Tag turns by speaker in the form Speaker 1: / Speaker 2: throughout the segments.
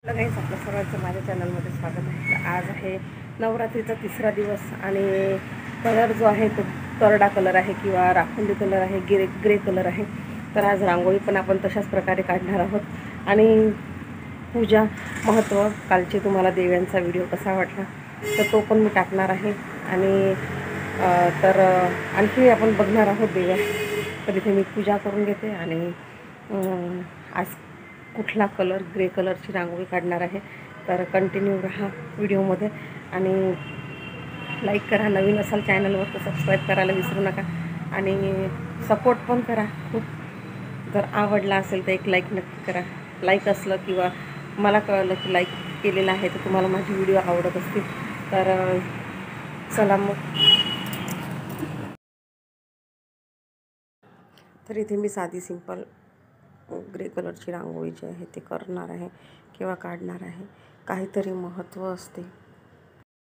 Speaker 1: गाईस, आपल्या सर्वांचं माझ्या चॅनलमध्ये स्वागत आहे. तर आज आहे नवरात्रीचा तिसरा दिवस आणि कलर जो आहे तो करडा कलर आहे किंवा राखुंडी कलर आहे, ग्रे कलर आहे. तर आज रांगोळी पण आपण तशाच प्रकारे काढणार आहोत आणि पूजा महत्त्व कालचे तुम्हाला देव्यांचा व्हिडिओ कसा वाटला तर तो पण मी टाकणार आहे. आणि तर आणखी आपण बघणार आहोत देव्या. तर इथे मी पूजा करून घेते आणि आज कुठला कलर ग्रे कलरची रांगोळी काढणार आहे. तर कंटिन्यू राहा व्हिडिओमध्ये आणि लाईक करा. नवीन असाल चॅनलवर तर सबस्क्राईब करायला विसरू नका आणि सपोर्ट पण करा. खूप जर आवडला असेल तर एक लाईक नक्की करा. लाईक असलं किंवा मला कळलं की लाईक केलेलं आहे तर तुम्हाला माझे व्हिडिओ आवडत असतील. तर चला मग. तर इथे मी साधी सिंपल ग्रे कलरची रांगोळी जी आहे ते करणार आहे किंवा काढणार आहे. काहीतरी महत्त्व असते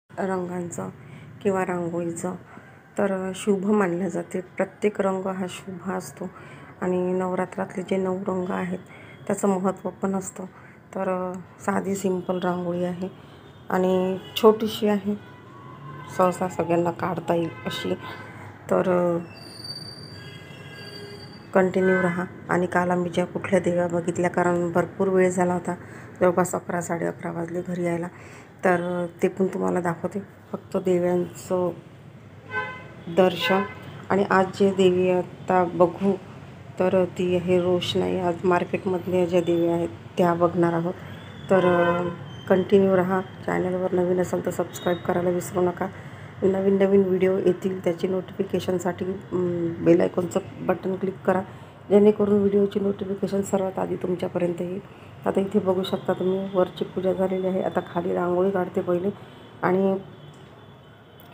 Speaker 1: रंगांचं किंवा रांगोळीचं. तर शुभ मानलं जाते. प्रत्येक रंग हा शुभ असतो आणि नवरात्रातले जे 9 रंग आहेत त्याचं महत्त्व पण असतं. तर साधी सिंपल रांगोळी आहे आणि छोटीशी आहे, सहसा सगळ्यांना काढता येईल अशी. तर कंटिन्यू राहा. आणि काल आम्ही ज्या कुठल्या देव्या बघितल्या, कारण भरपूर वेळ झाला होता, जवळपास 11 साडे 11 वाजले घरी यायला. तर ते पण तुम्हाला दाखवते. फक्त देव्यांचं दर्शन. आणि आज जे देवी आता बघू तर ती आहे रोषणाई. आज मार्केटमधल्या ज्या देवी आहेत त्या बघणार आहोत. तर कंटिन्यू राहा. चॅनलवर नवीन असेल तर सबस्क्राईब करायला विसरू नका. नवीन व्हिडिओ येतील त्याची नोटिफिकेशनसाठी बेल आयकॉनचं बटन क्लिक करा, जेणेकरून व्हिडिओची नोटिफिकेशन सर्वात आधी तुमच्यापर्यंत येईल. आता इथे बघू शकता तुम्ही, वरची पूजा झालेली आहे. आता खाली रांगोळी काढते पहिले आणि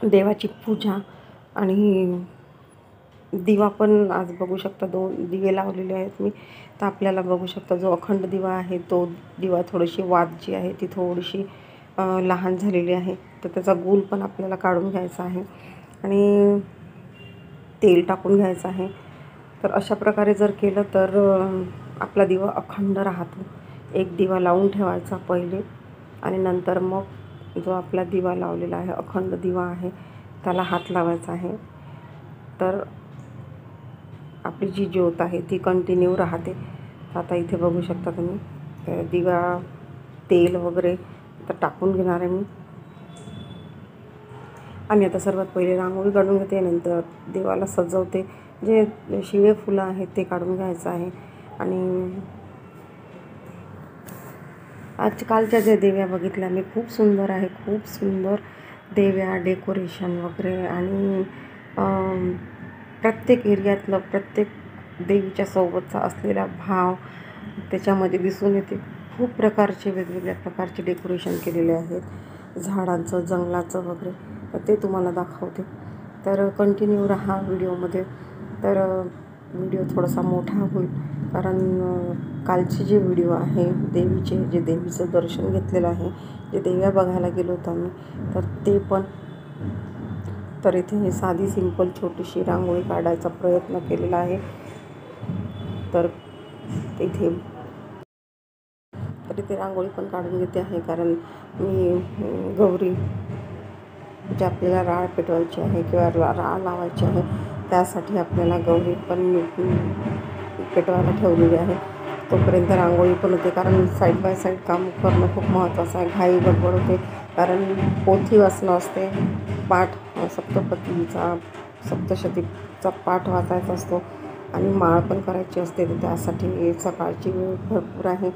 Speaker 1: देवाची पूजा. आणि दिवा पण आज बघू शकता 2 दिवे लावलेले आहेत मी. तर आपल्याला बघू शकता जो अखंड दिवा आहे तो दिवा थोडीशी वात जी आहे ती थोडीशी लहान झालेली आहे. तर त्याचा गूल पण आपल्याला काढून घ्यायचा आहे आणि तेल टाकून घ्यायचं आहे. तर अशा प्रकारे जर केलं तर आपला दिवा अखंड राहतो. एक दिवा लावून ठेवायचा पहिले आणि नंतर मग जो आपला दिवा लावलेला आहे, अखंड दिवा आहे, त्याला हात लावायचा आहे. तर आपली जी ज्योत आहे ती कंटिन्यू राहते. आता इथे बघू शकता तुम्ही, दिवा तेल वगैरे आता टाकून घेणार आहे मी. आणि आता सर्वात पहिले रांगोळी काढून घेते, नंतर देवाला सजवते. जे शिळे फुलं आहेत ते काढून घ्यायचं आहे. आणि आजकालच्या ज्या देव्या बघितल्या मी, खूप सुंदर आहे, खूप सुंदर देव्या, डेकोरेशन वगैरे. आणि प्रत्येक एरियातलं प्रत्येक देवीच्या सोबतचा असलेला भाव त्याच्यामध्ये दिसून येते. खूप प्रकारचे वेगवेगळ्या प्रकारचे डेकोरेशन केलेले आहेत, झाडांचं, जंगलाचं वगैरे. तर ते तुम्हाला दाखवते. तर कंटिन्यू राहा व्हिडिओमध्ये. तर व्हिडिओ थोडासा मोठा होईल, कारण कालचे जे व्हिडिओ आहे देवीचे, जे देवीचं दर्शन घेतलेलं आहे, जे देव्या बघायला गेलो होतो आम्ही, तर ते पण. तर इथे साधी सिंपल छोटीशी रांगोळी काढायचा प्रयत्न केलेला आहे. तर इथे रांगोळी पण काढून घेते आहे, कारण मी गौरी जे आपल्याला राळ पेटवायची आहे किंवा राळ लावायची आहे त्यासाठी आपल्याला गौरी पण पेटवायला ठेवलेली आहे. तोपर्यंत रांगोळी पण होते, कारण साईड बाय साईड काम करणं खूप महत्त्वाचं आहे. घाई गडबड होते, कारण पोथी वाचणं असते, पाठ सप्तशतीचा पाठ वाचायचा असतो आणि माळ पण करायची असते. तर त्यासाठी सकाळची वेळ भरपूर आहे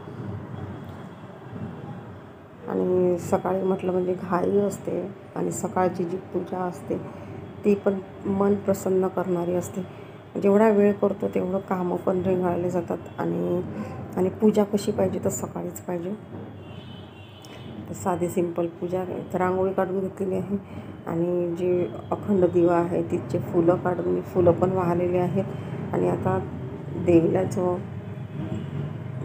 Speaker 1: आणि सकाळी म्हटलं म्हणजे घाई असते. आणि सकाळची जी पूजा असते ती पण मन प्रसन्न करणारी असते. जेवढा वेळ करतो तेवढं कामं पण रेंगाळले जातात. आणि पूजा कशी पाहिजे तर सकाळीच पाहिजे. तर साधी सिंपल पूजा. तर रांगोळी काढून घेतलेली आहे आणि जे अखंड दिवा आहे तिचे फुलं काढून मी, फुलं पण वाहलेले आहेत. आणि आता देवीला जो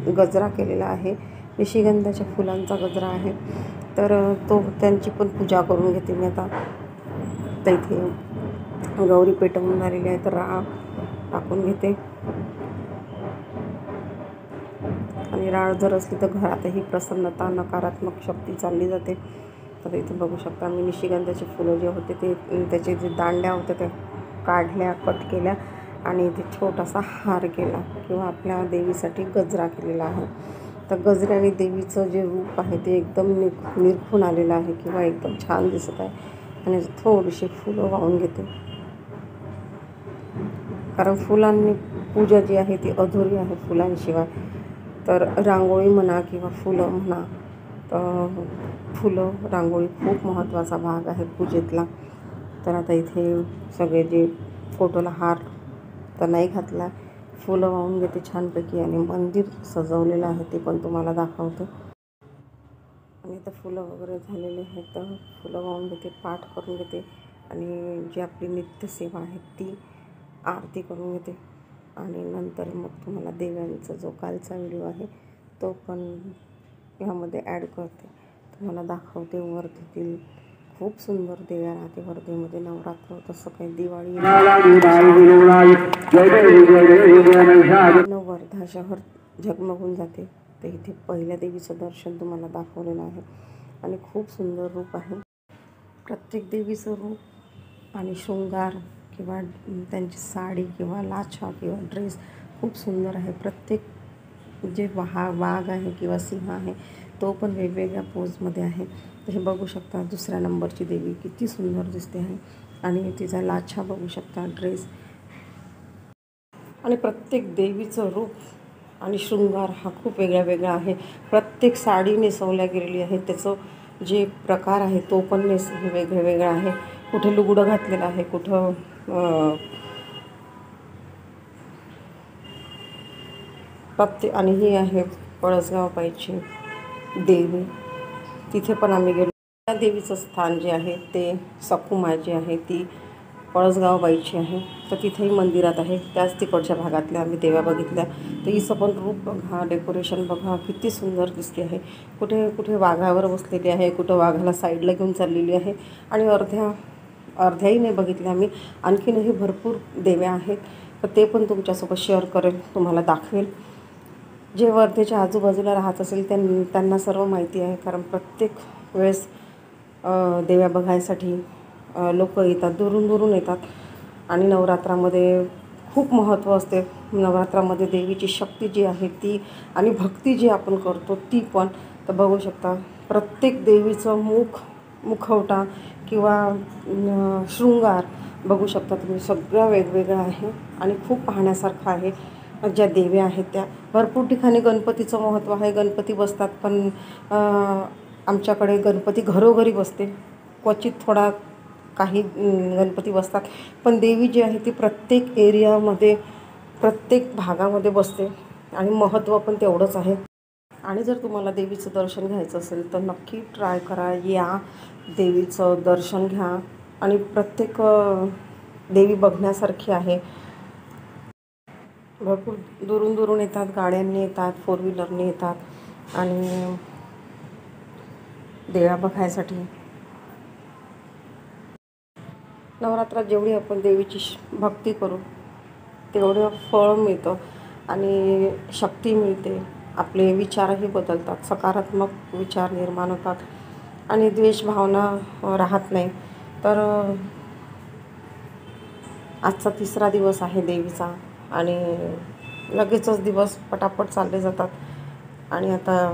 Speaker 1: गजरा केलेला आहे, निशिगंधाच्या फुलांचा गजरा आहे, तर तो त्यांची पण पूजा करून घेते मी आता. तर इथे गौरी पेटवून झालेली आहे, तर राळ टाकून घेते आणि राळ जर असली तर घरातही प्रसन्नता, नकारात्मक शक्ती चालली जाते. तर इथे बघू शकता मी निशिगंधाचे फुलं जे होते ते त्याचे जे दांड्या होत्या त्या काढल्या, कट केल्या आणि इथे छोटासा हार केला किंवा आपल्या देवीसाठी गजरा केलेला आहे. तर गजऱ्याने देवीचं जे रूप आहे ते एकदम निरखून आलेलं आहे किंवा एकदम छान दिसत आहे. आणि थोडीशी फुलं वाहून घेते, कारण फुलांनी पूजा जी आहे ती अधुरी आहे फुलांशिवाय. तर रांगोळी म्हणा किंवा फुलं म्हणा, तर फुलं, रांगोळी खूप महत्त्वाचा भाग आहे पूजेतला. तर आता इथे सगळे जे फोटोला हार तर नाही घातला, फुलं वाहून घेते छानपैकी आणि मंदिर सजवलेलं आहे ते पण तुम्हाला दाखवते. आणि आता फुलं वगैरे झालेले आहेत तर फुलं वाहून घेते, पाठ करून घेते आणि जी आपली नित्यसेवा आहे ती आरती करून घेते. आणि नंतर मग तुम्हाला देव्यांचा जो कालचा व्हिडिओ आहे तो पण ह्यामध्ये ॲड करते, तुम्हाला दाखवते. वर्धेतील खूप सुंदर देव्या राहते वर्धेमध्ये. नवरात्र तसं काही दिवाळी, वर्धा शहर झगमगून जाते. तर इथे पहिल्या देवीचं दर्शन तुम्हाला दाखवलेलं आहे आणि खूप सुंदर रूप आहे. प्रत्येक देवीचं रूप आणि शृंगार किंवा त्यांची साडी किंवा लाछा किंवा ड्रेस खूप सुंदर आहे. प्रत्येक जे वाघ आहे किंवा सिंह आहे तो पण वेगवेगळ्या पोजमध्ये आहे. तर हे बघू शकता, दुसऱ्या नंबरची देवी किती सुंदर दिसते आहे आणि तिचा लाछा बघू शकता, ड्रेस. आणि प्रत्येक देवीचं रूप आणि शृंगार हा खूप वेगळा वेगळा आहे. प्रत्येक साडी नेसवल्या गेलेली आहे, त्याचं जे प्रकार आहे तो पण वेगळं वेगळं आहे. कुठे लुगडं घातलेलं आहे, कुठं प्रत्येक. आणि ही आहे पळसगाव पायची देवी, तिथे पण आम्ही गेलो. त्या देवीचं स्थान जे आहे ते सखुमा जी आहे ती पळसगाव बाईची आहे. तर तिथेही मंदिरात आहे, त्याच तिकडच्या भागातल्या आम्ही देव्या बघितल्या. तर हिचं पण रूप बघा, डेकोरेशन बघा, किती सुंदर दिसते आहे. कुठे कुठे वाघावर बसलेली आहे, कुठं वाघाला साईडला घेऊन चाललेली आहे. आणि अर्ध्याही नाही बघितल्या आम्ही. आणखीनही भरपूर देव्या आहेत, तर ते पण तुमच्यासोबत शेअर करेल, तुम्हाला दाखवेल. जे वर्धेच्या आजूबाजूला राहत असेल त्यांना सर्व माहिती आहे, कारण प्रत्येक वेळेस देव्या बघायसाठी लोक येतात, दुरून दुरून येतात. आणि नवरात्रामध्ये खूप महत्त्व असते. नवरात्रामध्ये देवीची शक्ती जी आहे ती आणि भक्ती जी आपण करतो ती पण. तर बघू शकता प्रत्येक देवीचं मुखवटा किंवा शृंगार बघू शकता तुम्ही, सगळं वेगवेगळं आहे आणि खूप पाहण्यासारखं आहे. ज्या देव्या आहेत त्या भरपूर ठिकाणी गणपतीचं महत्त्व आहे, गणपती बसतात, पण आमच्याकडे गणपती घरोघरी बसते, क्वचित थोडा काही गणपती बसतात. पण देवी जी आहे ती प्रत्येक एरियामध्ये, प्रत्येक भागामध्ये बसते आणि महत्त्व पण तेवढंच आहे. आणि जर तुम्हाला देवीचं दर्शन घ्यायचं असेल तर नक्की ट्राय करा, या देवीचं दर्शन घ्या. आणि प्रत्येक देवी बघण्यासारखी आहे. भरपूर दुरून दुरून येतात, गाड्यांनी येतात, 4 व्हीलरने येतात आणि देव्या बघायसाठी. नवरात्रात जेवढी आपण देवीची भक्ती करू तेवढं फळ मिळतं आणि शक्ती मिळते. आपले विचारही बदलतात, सकारात्मक विचार निर्माण होतात आणि द्वेष भावना राहत नाही. तर आजचा 3रा दिवस आहे देवीचा आणि लगेचच दिवस पटापट चालले जातात. आणि आता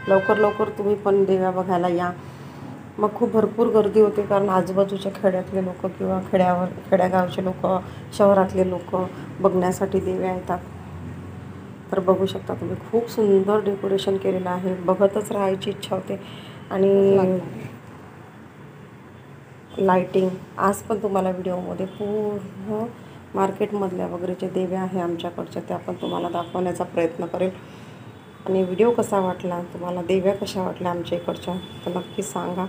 Speaker 1: लवकर लवकर तुम्ही पण देव्या बघायला या. मग खूप भरपूर गर्दी होते, कारण आजूबाजूच्या खेड्यातले लोक किंवा खेड्यागावचे लोक, शहरातले लोक बघण्यासाठी देव्या येतात. तर बघू शकता तुम्ही, खूप सुंदर डेकोरेशन केलेलं आहे, बघतच राहायची इच्छा होते. आणि लाईटिंग आज पण तुम्हाला व्हिडिओमध्ये पूर्ण मार्केटमधल्या वगैरे जे देव्या आहे आमच्याकडच्या त्या पण तुम्हाला दाखवण्याचा प्रयत्न करेल. आणि व्हिडिओ कसा वाटला तुम्हाला, देव्या कशा वाटल्या आमच्या इकडच्या, तर नक्की सांगा.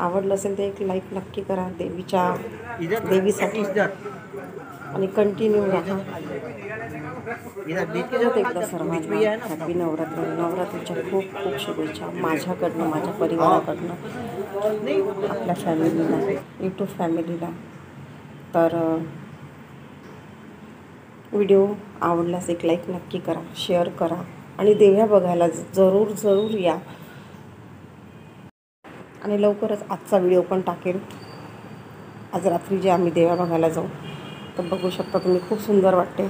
Speaker 1: आवडलं असेल तर एक लाईक नक्की करा देवीसाठी आणि कंटिन्यू राहा. एकदा सर्वांना हॅपी नवरात्र, नवरात्रीच्या खूप खूप शुभेच्छा माझ्याकडनं, माझ्या परिवाराकडनं, आपल्या फॅमिलीला, यूट्यूब फॅमिलीला. तर व्हिडिओ आवडल्यास एक लाईक नक्की करा, शेअर करा. आणि देव्या बघायला जरूर जरूर या. आणि लवकरच आजचा व्हिडिओ पण टाकेल. आज रात्री जे आम्ही देव्या बघायला जाऊ तर बघू शकता तुम्ही, खूप सुंदर वाटते.